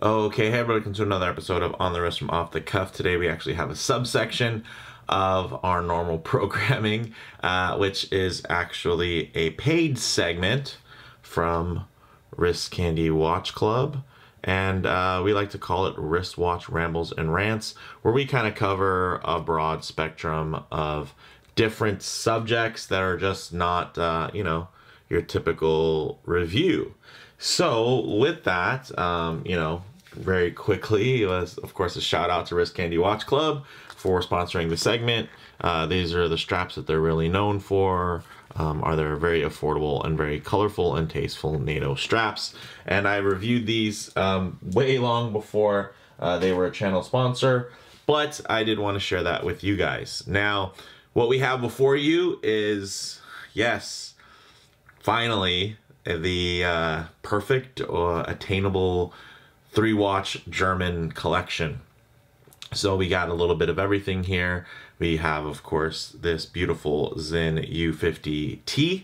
Okay, hey everybody, welcome to another episode of On the Wrist from Off the Cuff. Today we actually have a subsection of our normal programming, which is actually a paid segment from Wrist Candy Watch Club. And we like to call it Wristwatch Rambles and Rants, where we kind of cover a broad spectrum of different subjects that are just not, your typical review. So with that, very quickly, of course, a shout out to Wrist Candy Watch Club for sponsoring the segment. These are the straps that they're really known for. They're very affordable and very colorful and tasteful NATO straps. And I reviewed these way long before they were a channel sponsor, but I did want to share that with you guys. Now, what we have before you is, yes, finally, the perfect attainable 3-watch German collection. So we got a little bit of everything here. We have, of course, this beautiful Sinn U50T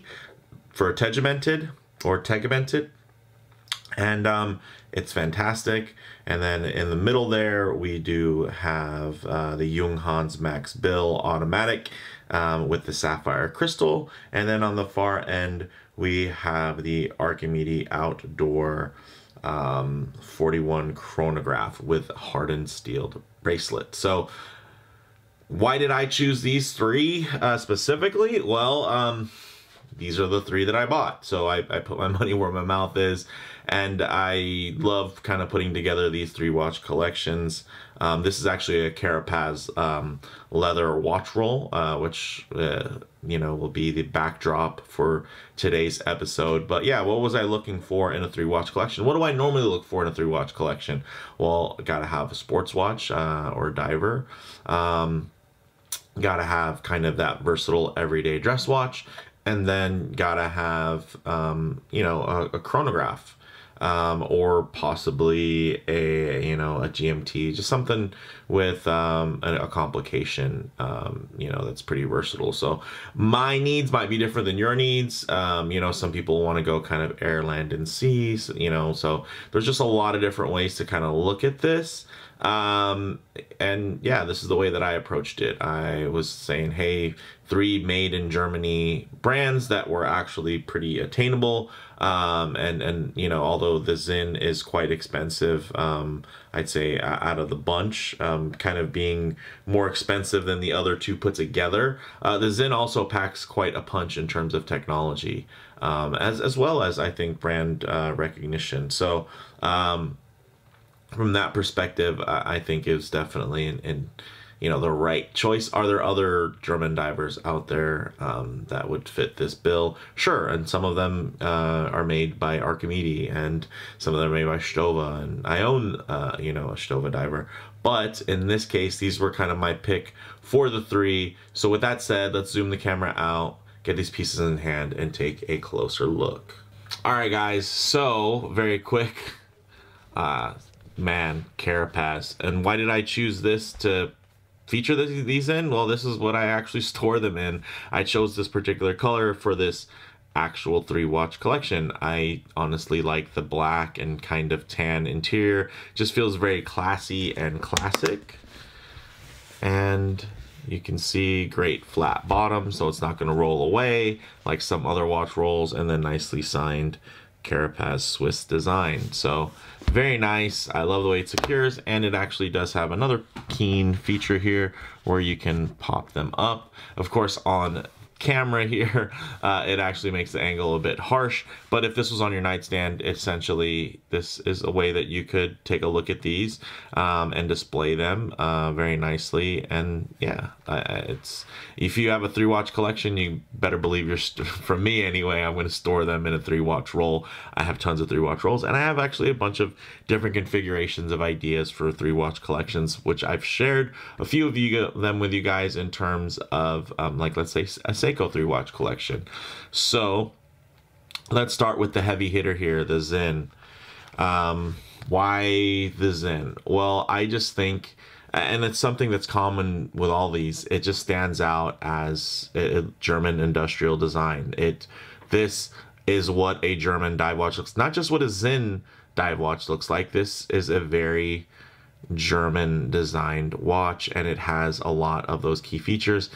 for tegimented, and it's fantastic. And then in the middle there, we do have the JUNGHANS Max Bill automatic with the sapphire crystal. And then on the far end, we have the Archimedes outdoor 41 chronograph with hardened steel bracelet. So why did I choose these three specifically? Well, these are the three that I bought. So I put my money where my mouth is, and I love kind of putting together these 3-watch collections. This is actually a Carapaz leather watch roll, which will be the backdrop for today's episode. But yeah, what was I looking for in a 3-watch collection? What do I normally look for in a 3-watch collection? Well, gotta have a sports watch or diver. Gotta have kind of that versatile everyday dress watch, and then gotta have a chronograph. Or possibly a GMT, just something with a complication, that's pretty versatile. So my needs might be different than your needs. Some people want to go kind of air, land, and sea, so there's just a lot of different ways to kind of look at this. And yeah, this is the way that I approached it. I was saying, hey, 3 made in Germany brands that were actually pretty attainable. And although the Sinn is quite expensive, I'd say out of the bunch, kind of being more expensive than the other 2 put together, the Sinn also packs quite a punch in terms of technology, as well as, I think, brand recognition. So from that perspective, I think is definitely the right choice. Are there other German divers out there that would fit this bill? Sure, and some of them are made by Archimedes, and some of them are made by Stova, and I own a Stova diver. But in this case, these were kind of my pick for the 3. So with that said, let's zoom the camera out, get these pieces in hand, and take a closer look. All right, guys, so very quick. Carapaz. And why did I choose this to feature these in? Well, this is what I actually store them in. I chose this particular color for this actual 3-watch collection. I honestly like the black and kind of tan interior. Just feels very classy and classic. And you can see great flat bottom, so it's not going to roll away like some other watch rolls, and then nicely signed Carapaz Swiss design. So very nice. I love the way it secures, and it actually does have another keen feature here where you can pop them up. Of course, on camera here, it actually makes the angle a bit harsh, but if this was on your nightstand, essentially this is a way that you could take a look at these and display them very nicely. And yeah, it's, if you have a 3-watch collection, you better believe from me anyway, I'm going to store them in a 3-watch roll. I have tons of 3-watch rolls, and I have actually a bunch of different configurations of ideas for 3-watch collections, which I've shared a few of them with you guys in terms of like, let's say a Seiko 3-watch collection. So let's start with the heavy hitter here, the Sinn. Why the Sinn? Well, I just think, and it's something that's common with all these, it just stands out as a German industrial design. This is what a German dive watch looks, not just what a Sinn dive watch looks like. This is a very German designed watch, and it has a lot of those key features.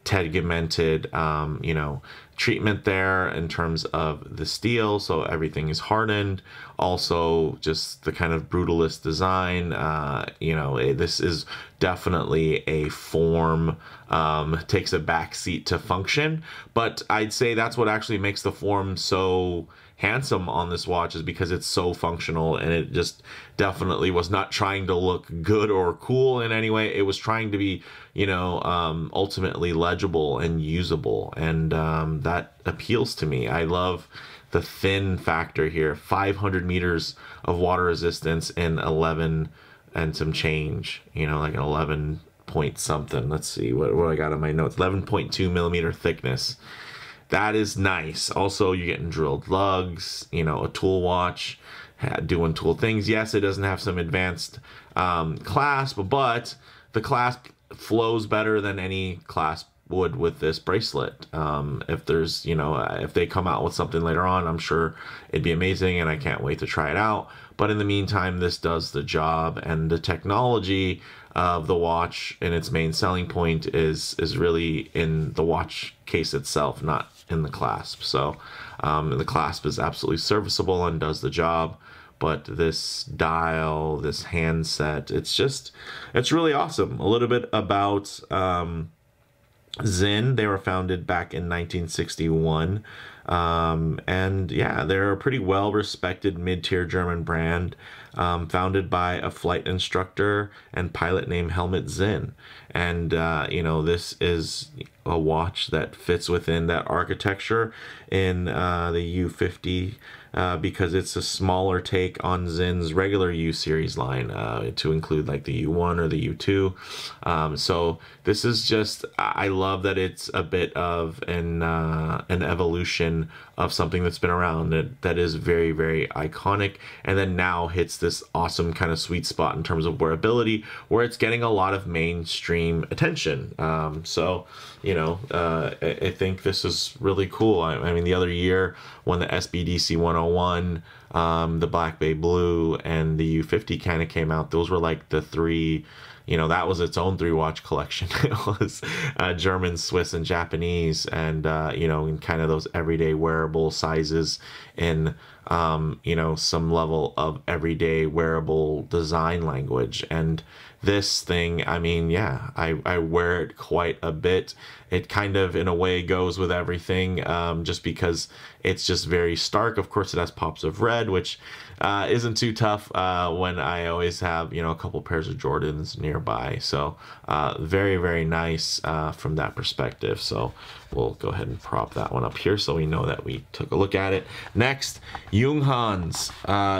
Tegimented, you know, treatment there in terms of the steel, so everything is hardened. Also, just the kind of brutalist design. You know, this is definitely a form, takes a back seat to function, but I'd say that's what actually makes the form so handsome on this watch, is because it's so functional, and it just definitely was not trying to look good or cool in any way. It was trying to be, you know, ultimately legible and usable, and that appeals to me. I love the thin factor here. 500 meters of water resistance in 11 and some change, you know, like an 11 point something. Let's see what I got on my notes. 11.2 millimeter thickness. That is nice. Also, you're getting drilled lugs, you know, a tool watch, doing tool things. Yes, it doesn't have some advanced clasp, but the clasp flows better than any clasp would with this bracelet. If there's, you know, if they come out with something later on, I'm sure it'd be amazing, and I can't wait to try it out. But in the meantime, this does the job, and the technology of the watch and its main selling point is really in the watch case itself, not in the clasp. So the clasp is absolutely serviceable and does the job, but this dial, this handset, it's really awesome. A little bit about Sinn. They were founded back in 1961. And yeah, they're a pretty well-respected mid-tier German brand, founded by a flight instructor and pilot named Helmut Sinn. And, you know, this is a watch that fits within that architecture in the U50, because it's a smaller take on Sinn's regular U series line, to include like the U1 or the U2. So this is just, I love that it's a bit of an evolution of something that's been around that is very, very iconic, and then now hits this awesome kind of sweet spot in terms of wearability, where it's getting a lot of mainstream attention. So, you know, I think this is really cool. I mean, the other year when the SBDC 101, the Black Bay Blue, and the U50 kind of came out, those were like the three, you know, that was its own 3-watch collection. It was German, Swiss, and Japanese, and, you know, in kind of those everyday wearable sizes in, you know, some level of everyday wearable design language. And this thing, I mean, yeah, I wear it quite a bit. It kind of, in a way, goes with everything, just because it's just very stark. Of course, it has pops of red, which isn't too tough when I always have, you know, a couple pairs of Jordans nearby. So very, very nice from that perspective. So we'll go ahead and prop that one up here so we know that we took a look at it. Next, JUNGHANS.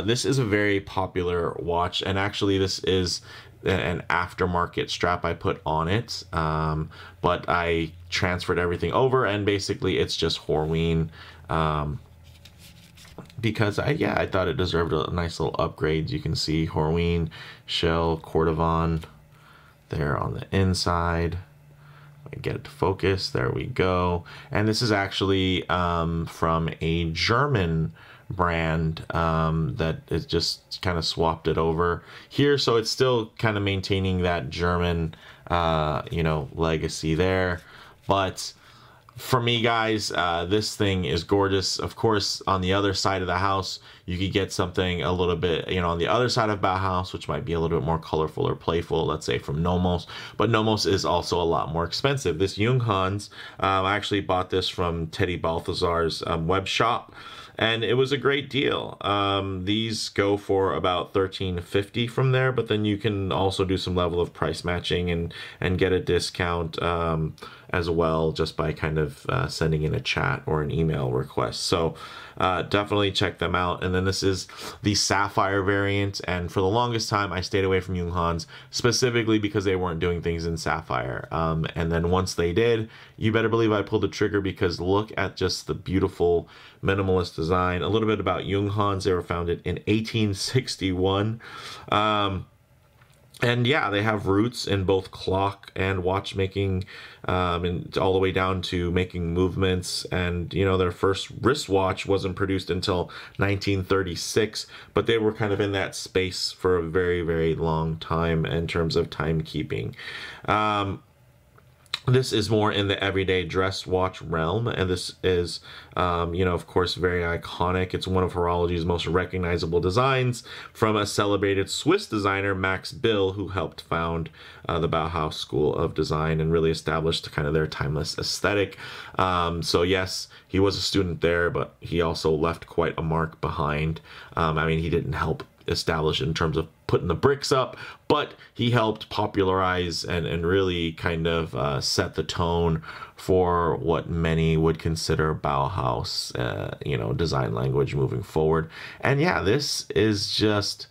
This is a very popular watch, and actually this is an aftermarket strap I put on it, but I transferred everything over, and basically it's just Horween, because I thought it deserved a nice little upgrade. You can see Horween, shell, Cordovan there on the inside. Get it to focus. There we go. And this is actually from a German brand that is just kind of swapped it over here, so it's still kind of maintaining that German you know, legacy there. But for me, guys, this thing is gorgeous. Of course, on the other side of the house, you could get something a little bit, you know, on the other side of Bauhaus, which might be a little bit more colorful or playful, let's say from Nomos. But Nomos is also a lot more expensive. This JUNGHANS, I actually bought this from Teddy Balthazar's web shop, and it was a great deal. These go for about $13.50 from there, but then you can also do some level of price matching and get a discount as well, just by kind of sending in a chat or an email request. So definitely check them out. And then this is the Sapphire variant, and for the longest time I stayed away from JUNGHANS specifically because they weren't doing things in Sapphire. And then once they did, you better believe I pulled the trigger, because look at just the beautiful minimalist design. A little bit about JUNGHANS. They were founded in 1861. And yeah, they have roots in both clock and watchmaking, and all the way down to making movements. And you know, their first wristwatch wasn't produced until 1936, but they were kind of in that space for a very, very long time in terms of timekeeping. This is more in the everyday dress watch realm, and this is, you know, of course, very iconic. It's one of horology's most recognizable designs from a celebrated Swiss designer, Max Bill, who helped found the Bauhaus School of Design and really established kind of their timeless aesthetic. So yes, he was a student there, but he also left quite a mark behind. I mean, he didn't help establish in terms of putting the bricks up, but he helped popularize and really kind of set the tone for what many would consider Bauhaus, you know, design language moving forward. And yeah, this is just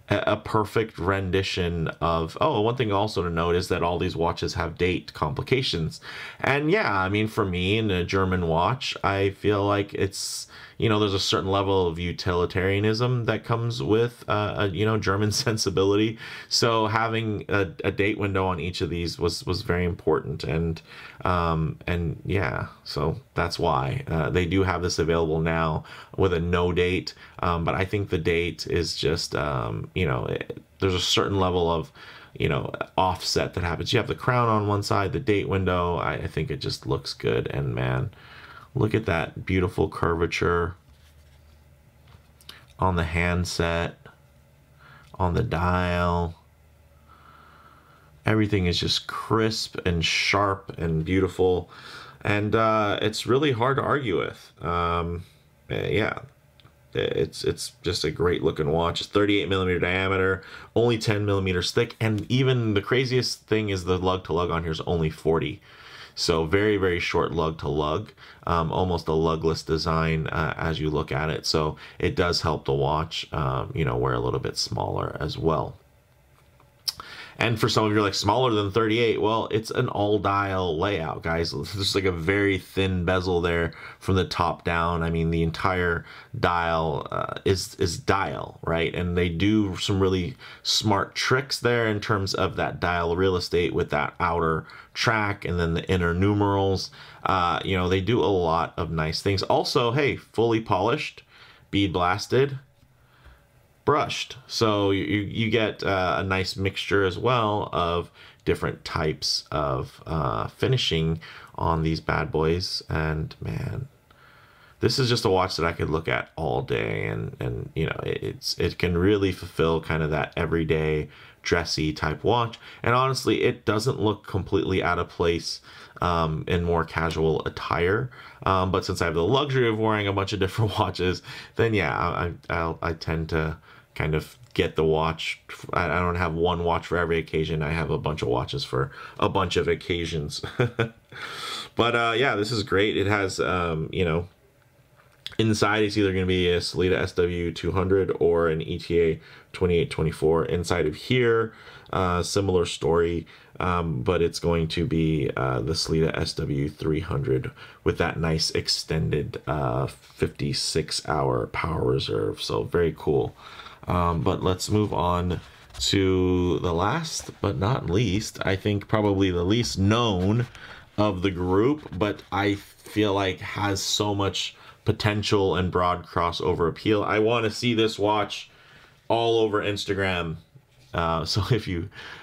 a perfect rendition of, oh, one thing also to note is that all these watches have date complications. And yeah, I mean, for me in a German watch, I feel like it's, you know, there's a certain level of utilitarianism that comes with a, you know, German sensibility. So having a date window on each of these was very important. And yeah, so that's why they do have this available now with a no date. But I think the date is just, you know, there's a certain level of, you know, offset that happens. You have the crown on one side, the date window. I think it just looks good. And man, look at that beautiful curvature on the handset, on the dial. Everything is just crisp and sharp and beautiful. And it's really hard to argue with. Yeah, it's just a great looking watch. 38 millimeter diameter, only 10 millimeters thick. And even the craziest thing is the lug to lug on here is only 40. So very, very short lug to lug, almost a lugless design as you look at it. So it does help the watch, you know, wear a little bit smaller as well. And for some of you, like, smaller than 38, well, it's an all dial layout, guys. There's like a very thin bezel there from the top down. I mean, the entire dial is dial, right? And they do some really smart tricks there in terms of that dial real estate with that outer track and then the inner numerals. You know, they do a lot of nice things. Also, hey, fully polished, bead blasted, brushed, so you get a nice mixture as well of different types of finishing on these bad boys. And man, this is just a watch that I could look at all day, and you know, it can really fulfill kind of that everyday dressy type watch. And honestly, it doesn't look completely out of place in more casual attire. But since I have the luxury of wearing a bunch of different watches, then yeah, I tend to kind of get the watch. I don't have one watch for every occasion. I have a bunch of watches for a bunch of occasions. But yeah, this is great. It has, you know, inside it's either going to be a Sellita SW200 or an ETA 2824. Inside of here, similar story, but it's going to be the Sellita SW300 with that nice extended 56-hour power reserve. So very cool. But let's move on to the last but not least, I think probably the least known of the group, but I feel like has so much potential and broad crossover appeal. I want to see this watch all over Instagram. So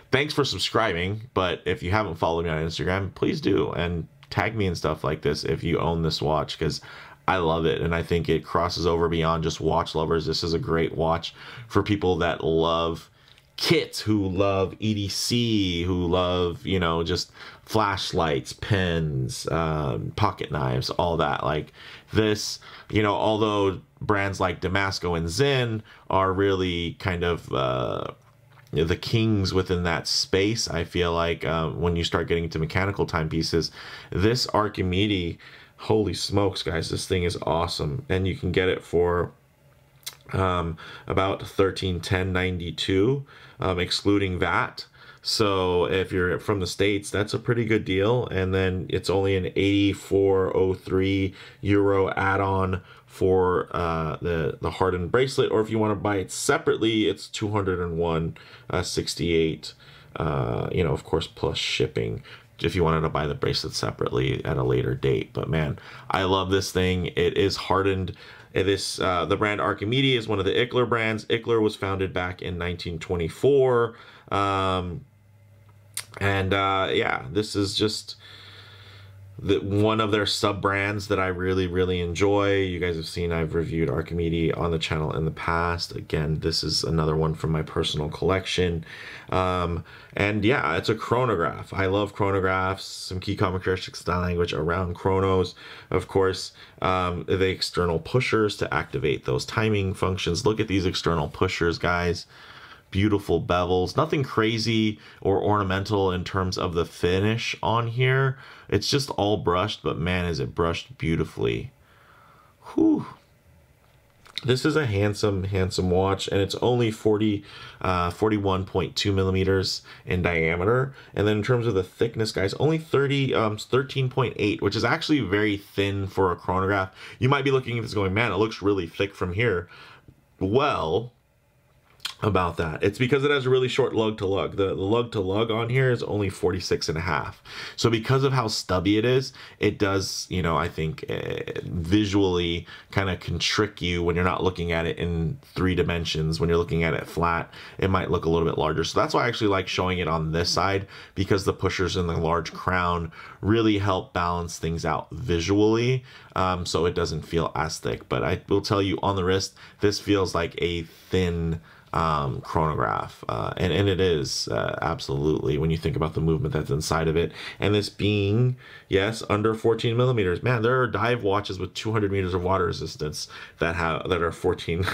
thanks for subscribing, but if you haven't followed me on Instagram, please do, and tag me and stuff like this if you own this watch, because I love it, and I think it crosses over beyond just watch lovers. This is a great watch for people that love kit, who love EDC, who love, you know, just flashlights, pens, pocket knives, all that. Like this, you know, although brands like Damasco and Zen are really kind of the kings within that space, I feel like when you start getting into mechanical timepieces, this Archimedes, holy smokes, guys, this thing is awesome. And you can get it for about $13.10.92, excluding VAT. So if you're from the States, that's a pretty good deal. And then it's only an €84.03 add-on for the hardened bracelet, or if you want to buy it separately, it's 201.68. You know, of course, plus shipping, if you wanted to buy the bracelet separately at a later date. But man, I love this thing. It is hardened. It is the brand Archimedes is one of the Ichler brands. Ichler was founded back in 1924. Yeah, this is just one of their sub brands that I really enjoy. You guys have seen I've reviewed Archimedes on the channel in the past. Again, this is another one from my personal collection. And yeah, it's a chronograph. I love chronographs. Some key common characteristics of style language around chronos. Of course, the external pushers to activate those timing functions. Look at these external pushers, guys. Beautiful bevels, nothing crazy or ornamental in terms of the finish on here. It's just all brushed, but man, is it brushed beautifully. Whew. This is a handsome watch, and it's only 41.2 millimeters in diameter. And then in terms of the thickness, guys, only 13.8, which is actually very thin for a chronograph. You might be looking at this going, man, it looks really thick from here. Well, about that, it's because it has a really short lug to lug. The lug to lug on here is only 46.5. So because of how stubby it is, it does, you know, I think visually kind of can trick you when you're not looking at it in 3 dimensions. When you're looking at it flat, it might look a little bit larger. So that's why I actually like showing it on this side, because the pushers and the large crown really help balance things out visually, so it doesn't feel as thick. But I will tell you, on the wrist, this feels like a thin chronograph, and it is absolutely, when you think about the movement that's inside of it, and this being, yes, under 14 millimeters. Man, there are dive watches with 200 meters of water resistance that are 14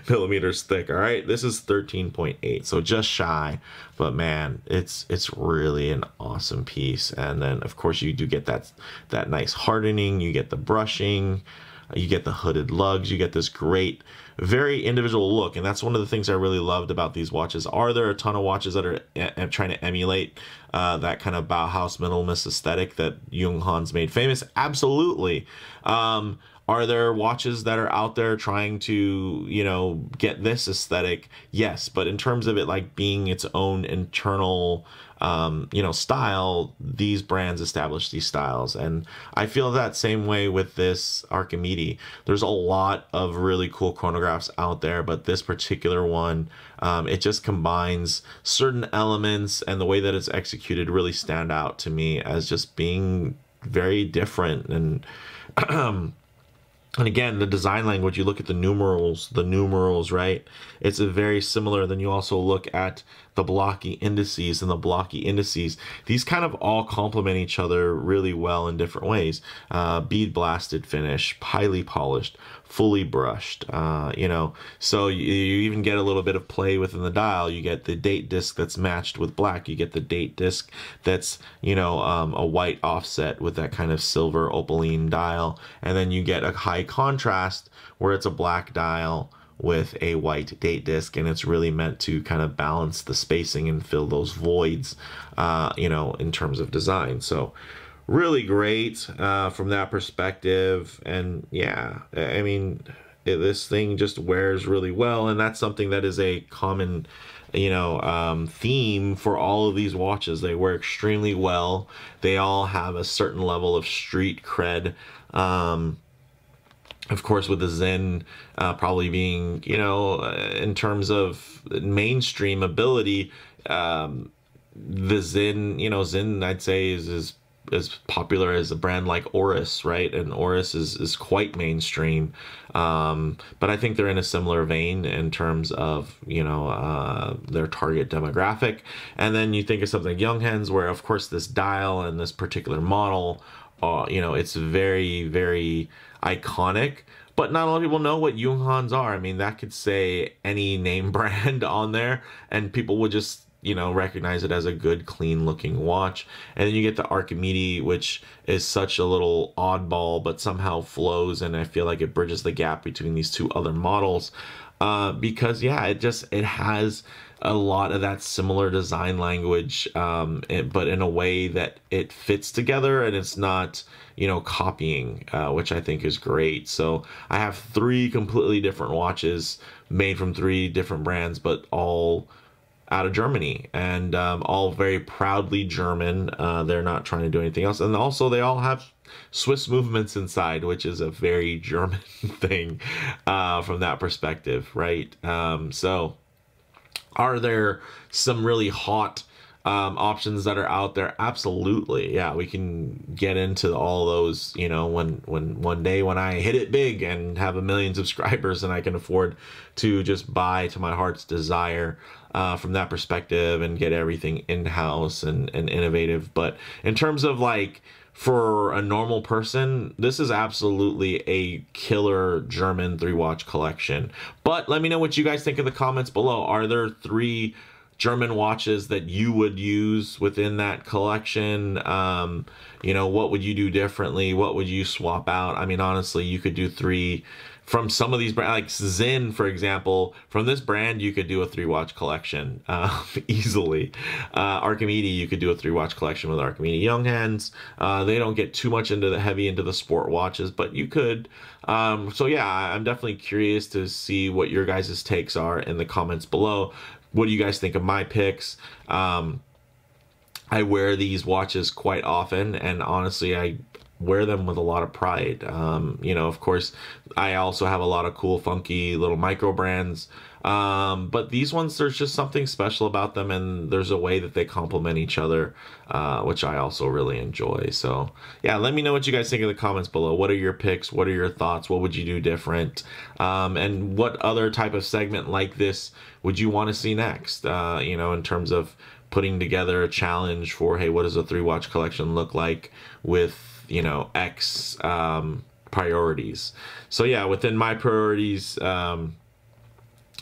millimeters thick. All right, this is 13.8, so just shy, but man, it's really an awesome piece. And then of course you do get that nice hardening, you get the brushing, you get the hooded lugs, you get this great, very individual look. And that's one of the things I really loved about these watches. Are there a ton of watches that are trying to emulate that kind of Bauhaus minimalist aesthetic that JUNGHANS made famous? Absolutely. Are there watches that are out there trying to, you know, get this aesthetic? Yes, but in terms of it like being its own internal, you know, style, these brands establish these styles. And I feel that same way with this Archimedes. There's a lot of really cool chronographs out there, but this particular one, it just combines certain elements, and the way that it's executed really stand out to me as just being very different. And and again, the design language, you look at the numerals, right? It's a very similar. Then you also look at the blocky indices and the blocky indices. These kind of all complement each other really well in different ways. Bead blasted finish, highly polished, fully brushed, you know, so you even get a little bit of play within the dial. You get the date disc that's matched with black. You get the date disc that's, you know, a white offset with that kind of silver opaline dial. And then you get a high contrast where it's a black dial with a white date disc, and it's really meant to kind of balance the spacing and fill those voids, you know, in terms of design. So really great from that perspective. And yeah, I mean, this thing just wears really well, and that's something that is a common, you know, theme for all of these watches. They wear extremely well. They all have a certain level of street cred. Of course, with the Zen probably being, you know, in terms of mainstream ability, the Zen, you know, Zen, I'd say is as popular as a brand like Oris, right? And Oris is quite mainstream, but I think they're in a similar vein in terms of, you know, their target demographic. And then you think of something like JUNGHANS, where of course this dial and this particular model, you know, it's very iconic, but not a lot of people know what JUNGHANS are. I mean, that could say any name brand on there, and people would just you know, recognize it as a good, clean looking watch. And then you get the Archimedes, which is such a little oddball, but somehow flows. And I feel like it bridges the gap between these two other models. Because yeah, it has a lot of that similar design language, but in a way that it fits together and it's not, you know, copying, which I think is great. So I have 3 completely different watches made from 3 different brands, but all out of Germany, and all very proudly German. They're not trying to do anything else. And also they all have Swiss movements inside, which is a very German thing from that perspective, right? So are there some really hot options that are out there? Absolutely. Yeah, we can get into all those, you know, when one day when I hit it big and have 1 million subscribers and I can afford to just buy to my heart's desire from that perspective and get everything in-house and innovative. But in terms of like, for a normal person, this is absolutely a killer German 3-watch collection. But let me know what you guys think in the comments below. Are there 3 German watches that you would use within that collection? You know, what would you do differently? What would you swap out? I mean, honestly, you could do 3 from some of these brands, like Zen, for example. From this brand, you could do a 3-watch collection easily. Archimedes, you could do a 3-watch collection with Archimedes. JUNGHANS, they don't get too much into the sport watches, but you could. So yeah, I'm definitely curious to see what your guys' takes are in the comments below. What do you guys think of my picks? I wear these watches quite often, and honestly, I wear them with a lot of pride. You know, of course, I also have a lot of cool, funky little micro brands. But these ones, there's just something special about them, and there's a way that they complement each other, which I also really enjoy. So yeah, let me know what you guys think in the comments below. What are your picks? What are your thoughts? What would you do different? And what other type of segment like this would you want to see next? You know, in terms of putting together a challenge for, hey, what does a 3-watch collection look like with, you know, X priorities. So yeah, within my priorities,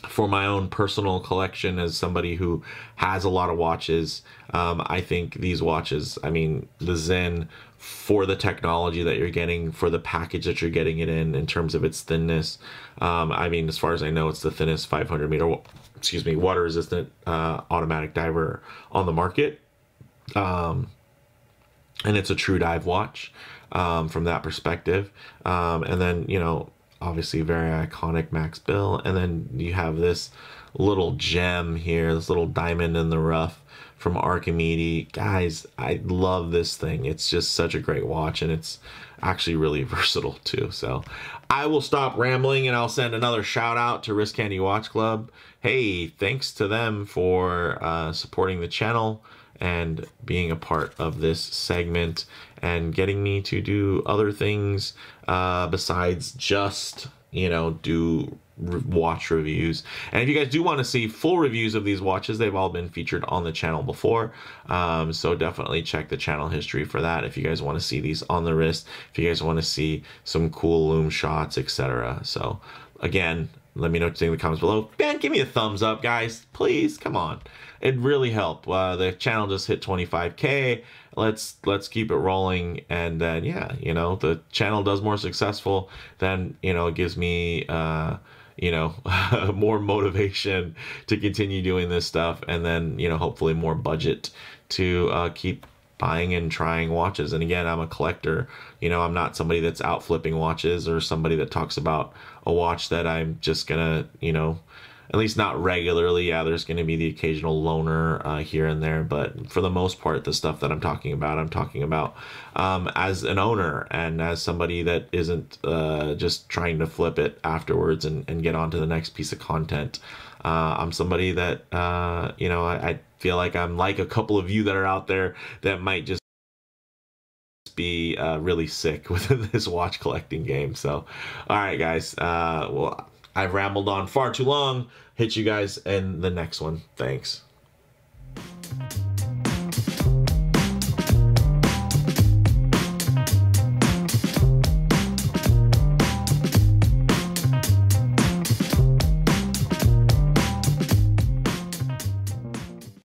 for my own personal collection, as somebody who has a lot of watches, I think these watches, I mean, the Zen, for the technology that you're getting, for the package that you're getting it in terms of its thinness, I mean, as far as I know, it's the thinnest 500 meter, excuse me, water resistant automatic diver on the market. And it's a true dive watch from that perspective. And then, you know, obviously very iconic Max Bill. And then you have this little gem here, this little diamond in the rough from Archimedes. Guys, I love this thing. It's just such a great watch, and it's actually really versatile too. So I will stop rambling, and I'll send another shout out to Wrist Candy Watch Club. Hey, thanks to them for supporting the channel and being a part of this segment and getting me to do other things besides just, you know, do watch reviews. And if you guys do want to see full reviews of these watches, they've all been featured on the channel before. So definitely check the channel history for that if you guys want to see these on the wrist, if you guys want to see some cool loom shots, etc. So again, let me know what you think in the comments below. Man, give me a thumbs up, guys. Please, come on. It really helped. The channel just hit 25K. Let's keep it rolling. And then, yeah, you know, the channel does more successful, then, you know, it gives me, you know, more motivation to continue doing this stuff. And then, you know, hopefully more budget to keep buying and trying watches. And again, I'm a collector. You know, I'm not somebody that's out flipping watches or somebody that talks about a watch that I'm just gonna, you know, at least not regularly. Yeah, there's going to be the occasional loaner here and there, but for the most part, the stuff that I'm talking about as an owner and as somebody that isn't just trying to flip it afterwards and get on to the next piece of content. I'm somebody that, you know, I feel like I'm like a couple of you that are out there that might just be really sick within this watch collecting game. So, all right, guys. Well, I've rambled on far too long. Hit you guys in the next one. Thanks.